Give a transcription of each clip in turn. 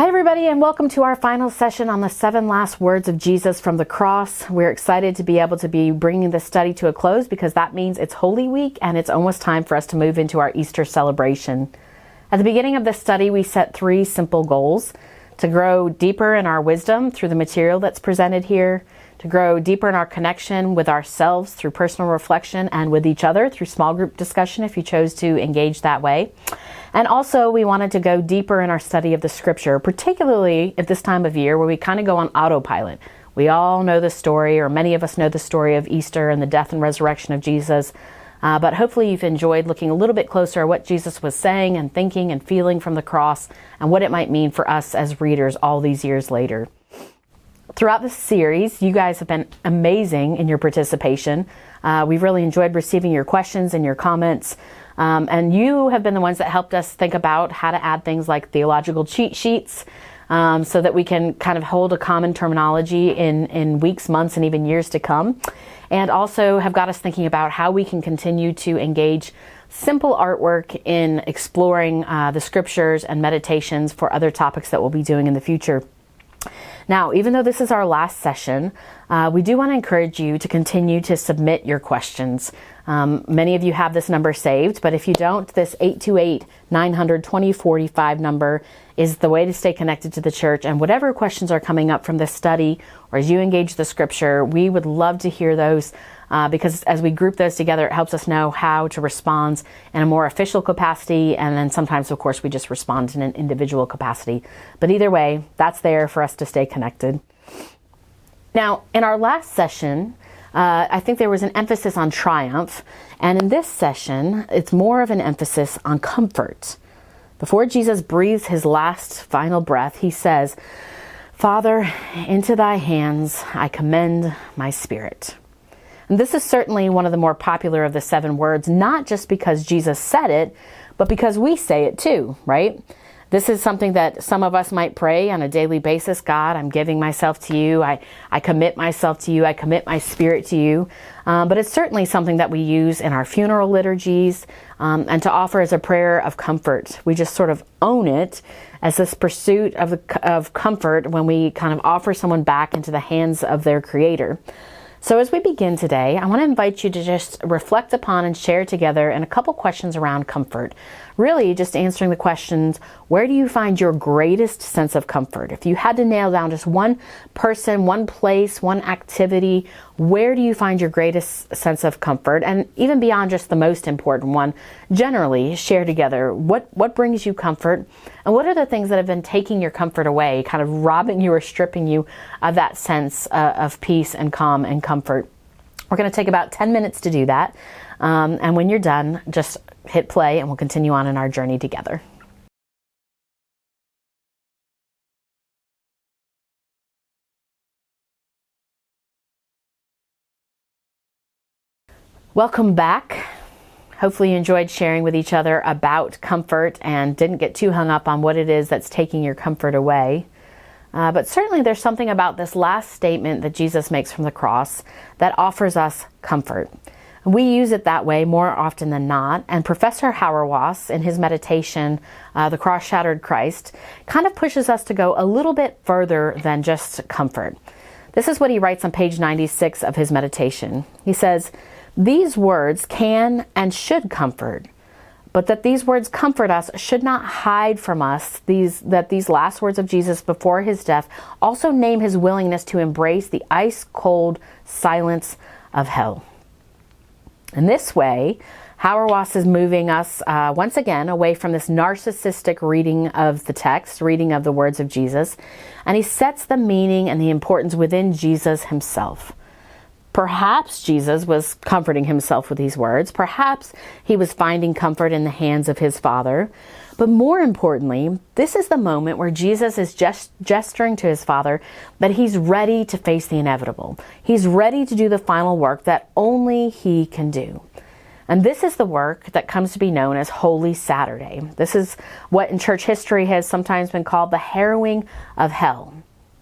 Hi everybody, and welcome to our final session on the 7 last words of Jesus from the cross. We're excited to be able to be bringing this study to a close because that means it's Holy Week and it's almost time for us to move into our Easter celebration. At the beginning of this study, we set 3 simple goals: to grow deeper in our wisdom through the material that's presented here, to grow deeper in our connection with ourselves through personal reflection and with each other through small group discussion if you chose to engage that way. And also we wanted to go deeper in our study of the scripture, particularly at this time of year where we kind of go on autopilot. We all know the story, or many of us know the story of Easter and the death and resurrection of Jesus. But hopefully you've enjoyed looking a little bit closer at what Jesus was saying and thinking and feeling from the cross and what it might mean for us as readers all these years later. Throughout this series, you guys have been amazing in your participation. We've really enjoyed receiving your questions and your comments. And you have been the ones that helped us think about how to add things like theological cheat sheets so that we can kind of hold a common terminology in weeks, months, and even years to come. And also have got us thinking about how we can continue to engage simple artwork in exploring the scriptures and meditations for other topics that we'll be doing in the future. Now, even though this is our last session, we do want to encourage you to continue to submit your questions. Many of you have this number saved, but if you don't, this 828-900-2045 number is the way to stay connected to the church. And whatever questions are coming up from this study or as you engage the scripture, we would love to hear those because as we group those together, it helps us know how to respond in a more official capacity. And then sometimes, of course, we just respond in an individual capacity. But either way, that's there for us to stay connected. Now, in our last session, I think there was an emphasis on triumph. And in this session, it's more of an emphasis on comfort. Before Jesus breathes his last final breath, he says, "Father, into thy hands I commend my spirit." And this is certainly one of the more popular of the 7 words, not just because Jesus said it, but because we say it too, right? This is something that some of us might pray on a daily basis. God, I'm giving myself to you. I commit myself to you. I commit my spirit to you. But it's certainly something that we use in our funeral liturgies and to offer as a prayer of comfort. We just sort of own it as this pursuit of comfort when we kind of offer someone back into the hands of their Creator. So as we begin today, I want to invite you to just reflect upon and share together in a couple questions around comfort. Really just answering the questions, where do you find your greatest sense of comfort? If you had to nail down just one person, one place, one activity, where do you find your greatest sense of comfort? And even beyond just the most important one, generally share together what brings you comfort and what are the things that have been taking your comfort away, kind of robbing you or stripping you of that sense of peace and calm and comfort. We're going to take about 10 minutes to do that. And when you're done, just hit play and we'll continue on in our journey together. Welcome back. Hopefully you enjoyed sharing with each other about comfort and didn't get too hung up on what it is that's taking your comfort away. But certainly there's something about this last statement that Jesus makes from the cross that offers us comfort. We use it that way more often than not, and Professor Hauerwas, in his meditation, The Cross-Shattered Christ, kind of pushes us to go a little bit further than just comfort. This is what he writes on page 96 of his meditation. He says, "These words can and should comfort, but that these words comfort us should not hide from us that these last words of Jesus before his death also name his willingness to embrace the ice-cold silence of hell." In this way, Hauerwas is moving us once again away from this narcissistic reading of the text, reading of the words of Jesus, and he sets the meaning and the importance within Jesus himself. Perhaps Jesus was comforting himself with these words. Perhaps he was finding comfort in the hands of his Father. But more importantly, this is the moment where Jesus is gesturing to his Father that he's ready to face the inevitable. He's ready to do the final work that only he can do. And this is the work that comes to be known as Holy Saturday. This is what in church history has sometimes been called the harrowing of hell.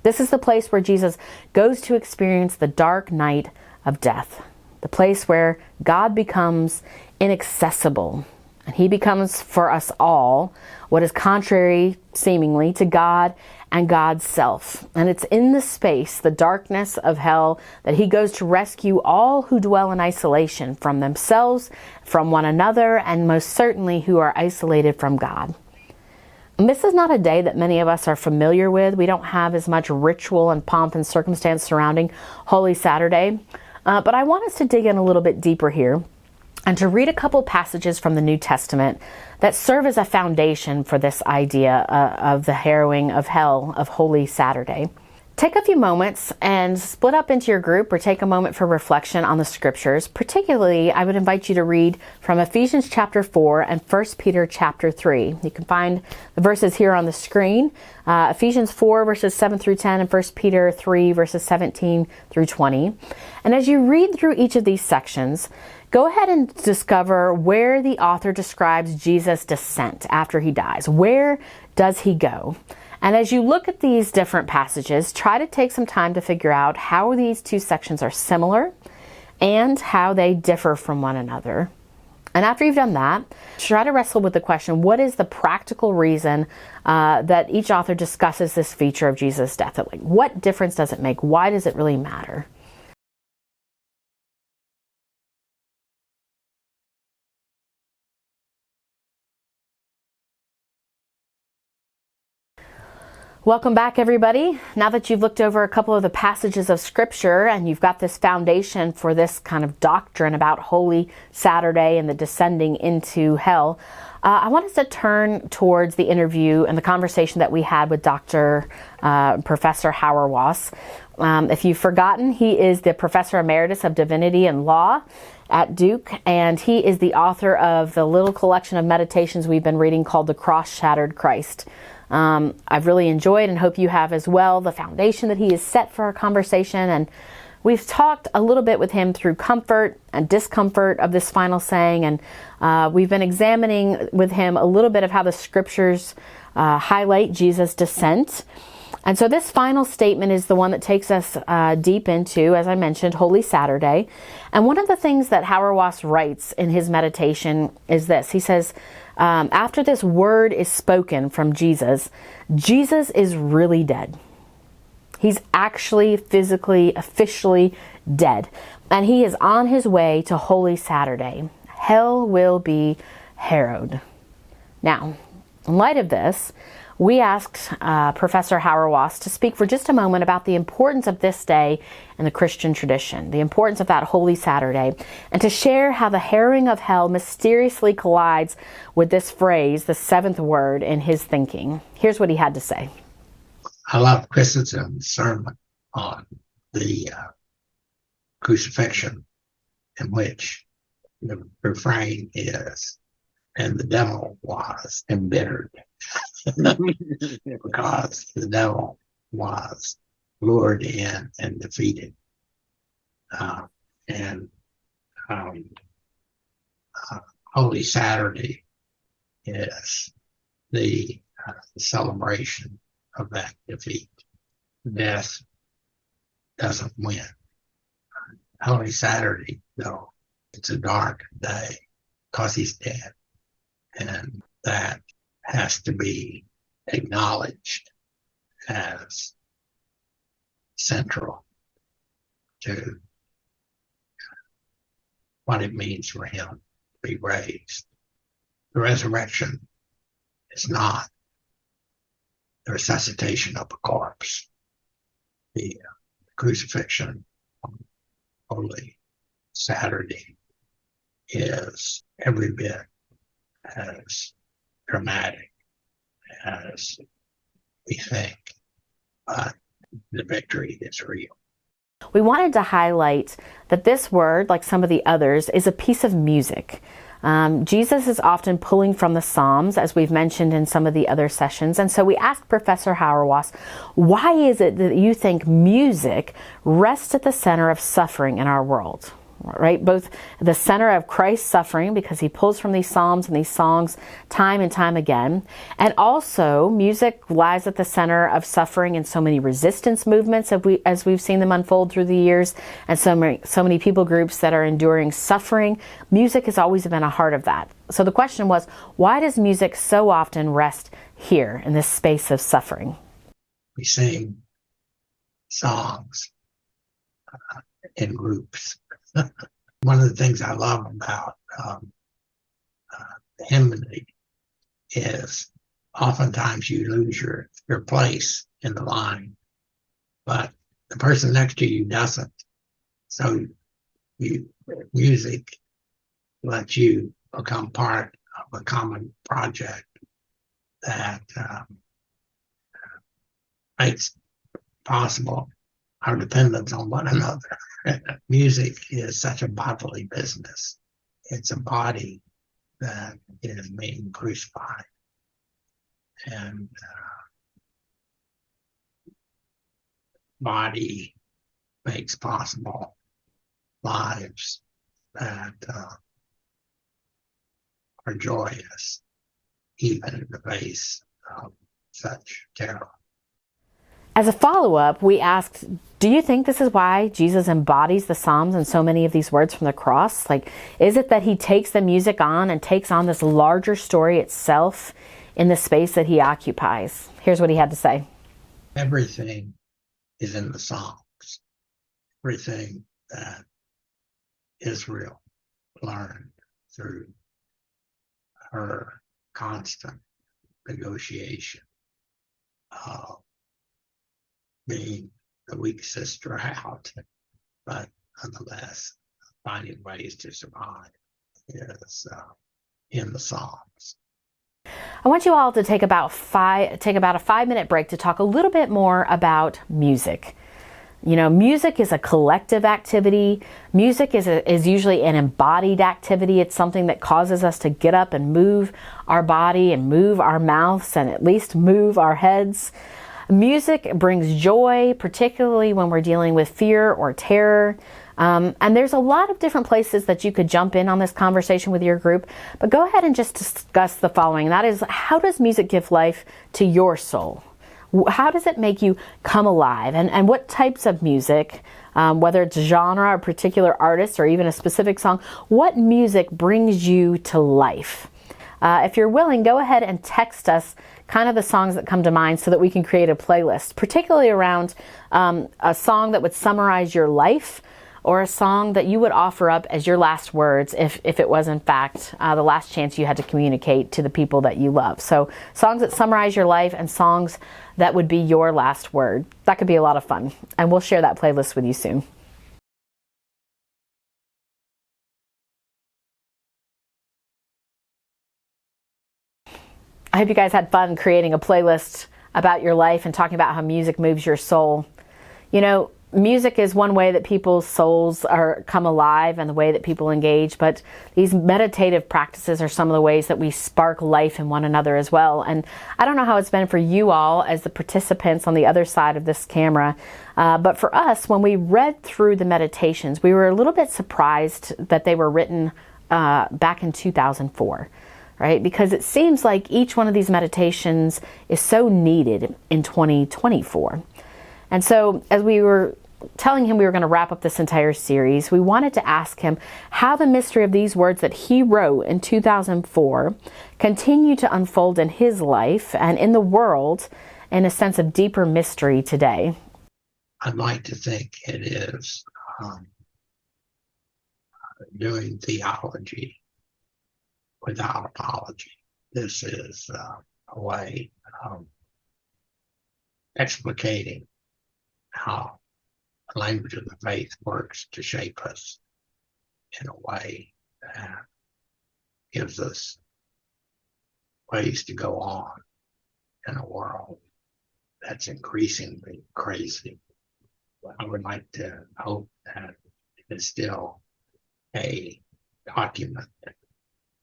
This is the place where Jesus goes to experience the dark night of death, the place where God becomes inaccessible And he becomes for us all what is contrary, seemingly, to God and God's self. And it's in the space, the darkness of hell, that he goes to rescue all who dwell in isolation from themselves, from one another, and most certainly who are isolated from God. And this is not a day that many of us are familiar with. We don't have as much ritual and pomp and circumstance surrounding Holy Saturday. But I want us to dig in a little bit deeper here and to read a couple passages from the New Testament that serve as a foundation for this idea of the harrowing of hell of Holy Saturday. Take a few moments and split up into your group or take a moment for reflection on the scriptures. Particularly, I would invite you to read from Ephesians chapter 4 and 1 Peter chapter 3. You can find the verses here on the screen. Ephesians 4 verses 7 through 10 and 1 Peter 3 verses 17 through 20. And as you read through each of these sections, go ahead and discover where the author describes Jesus' descent after he dies. Where does he go? And as you look at these different passages, try to take some time to figure out how these two sections are similar and how they differ from one another. And after you've done that, try to wrestle with the question, what is the practical reason that each author discusses this feature of Jesus' death? Like, what difference does it make? Why does it really matter? Welcome back, everybody. Now that you've looked over a couple of the passages of Scripture and you've got this foundation for this kind of doctrine about Holy Saturday and the descending into hell, I want us to turn towards the interview and the conversation that we had with Professor Hauerwas. If you've forgotten, he is the Professor Emeritus of Divinity and Law at Duke, and he is the author of the little collection of meditations we've been reading called The Cross-Shattered Christ. I've really enjoyed, and hope you have as well, the foundation that he has set for our conversation. And we've talked a little bit with him through comfort and discomfort of this final saying. And we've been examining with him a little bit of how the scriptures highlight Jesus' descent. And so this final statement is the one that takes us deep into, as I mentioned, Holy Saturday. And one of the things that Hauerwas writes in his meditation is this. He says, after this word is spoken from Jesus, Jesus is really dead. He's actually physically, officially dead. And he is on his way to Holy Saturday. Hell will be harrowed. Now, in light of this, we asked Professor Hauerwas to speak for just a moment about the importance of this day in the Christian tradition, the importance of that Holy Saturday, and to share how the harrowing of hell mysteriously collides with this phrase, the seventh word, in his thinking. Here's what he had to say. I love Christensen's sermon on the crucifixion, in which the refrain is, and the devil was embittered because the devil was lured in and defeated. Holy Saturday is the celebration of that defeat. Death doesn't win. Holy Saturday, though, it's a dark day because he's dead. And that has to be acknowledged as central to what it means for him to be raised. The resurrection is not the resuscitation of a corpse. The crucifixion on Holy Saturday is every bit as dramatic as we think, but the victory is real. We wanted to highlight that this word, like some of the others, is a piece of music. Jesus is often pulling from the Psalms, as we've mentioned in some of the other sessions. And so we asked Professor Hauerwas, why is it that you think music rests at the center of suffering in our world? right? Both the center of Christ's suffering, because he pulls from these psalms and these songs time and time again. And also, music lies at the center of suffering in so many resistance movements as we've seen them unfold through the years, and so many people groups that are enduring suffering. Music has always been a heart of that. So the question was, why does music so often rest here in this space of suffering? We sing songs in groups. One of the things I love about hymnody is oftentimes you lose your place in the line, but the person next to you doesn't. So music lets you become part of a common project that makes possible our dependence on one another. Music is such a bodily business. It's a body that is being crucified. And body makes possible lives that are joyous, even in the face of such terror. As a follow-up, we asked, do you think this is why Jesus embodies the Psalms and so many of these words from the cross? Like, is it that he takes the music on and takes on this larger story itself in the space that he occupies? Here's what he had to say. Everything is in the Psalms. Everything that Israel learned through her constant negotiation of being the weak sister out, but nonetheless finding ways to survive is in the Psalms. I want you all to take about a 5-minute break to talk a little bit more about music. You know, music is a collective activity. Music is usually an embodied activity. It's something that causes us to get up and move our body and move our mouths and at least move our heads. Music brings joy, particularly when we're dealing with fear or terror. And there's a lot of different places that you could jump in on this conversation with your group. But go ahead and just discuss the following. That is, how does music give life to your soul? How does it make you come alive? And what types of music, whether it's genre, a particular artist, or even a specific song, what music brings you to life? If you're willing, go ahead and text us kind of the songs that come to mind so that we can create a playlist, particularly around a song that would summarize your life, or a song that you would offer up as your last words if it was in fact the last chance you had to communicate to the people that you love. So songs that summarize your life and songs that would be your last word. That could be a lot of fun, and we'll share that playlist with you soon. I hope you guys had fun creating a playlist about your life and talking about how music moves your soul. You know, music is one way that people's souls come alive and the way that people engage, but these meditative practices are some of the ways that we spark life in one another as well. And I don't know how it's been for you all as the participants on the other side of this camera, but for us, when we read through the meditations, we were a little bit surprised that they were written back in 2004. Right? Because it seems like each one of these meditations is so needed in 2024. And so as we were telling him we were going to wrap up this entire series, we wanted to ask him how the mystery of these words that he wrote in 2004 continue to unfold in his life and in the world in a sense of deeper mystery today. I'd like to think it is doing theology without apology. This is a way of explicating how the language of the faith works to shape us in a way that gives us ways to go on in a world that's increasingly crazy. I would like to hope that it is still a document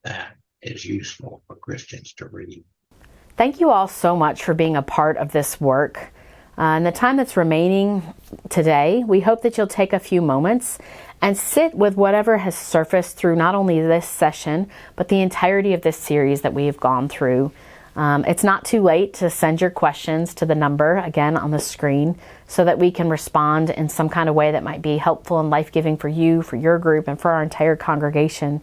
that is useful for Christians to read. Thank you all so much for being a part of this work. In the time that's remaining today, we hope that you'll take a few moments and sit with whatever has surfaced through not only this session, but the entirety of this series that we have gone through. It's not too late to send your questions to the number, again, on the screen, so that we can respond in some kind of way that might be helpful and life-giving for you, for your group, and for our entire congregation.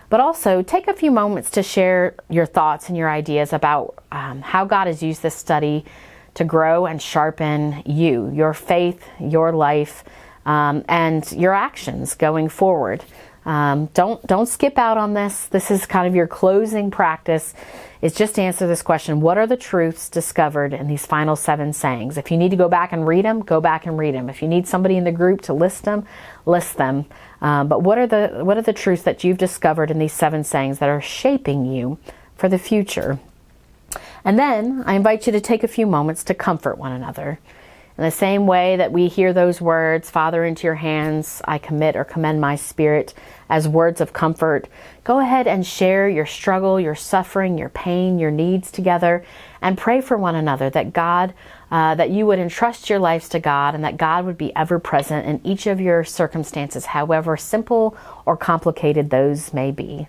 But also, take a few moments to share your thoughts and your ideas about how God has used this study to grow and sharpen you, your faith, your life, and your actions going forward. Don't skip out on this. This is kind of your closing practice, is just to answer this question: what are the truths discovered in these final 7 sayings? If you need to go back and read them, go back and read them. If you need somebody in the group to list them, list them. But what are the truths that you've discovered in these 7 sayings that are shaping you for the future? And then I invite you to take a few moments to comfort one another. In the same way that we hear those words, Father, into your hands I commit or commend my spirit, as words of comfort, go ahead and share your struggle, your suffering, your pain, your needs together, and pray for one another that God, that you would entrust your lives to God, and that God would be ever present in each of your circumstances, however simple or complicated those may be.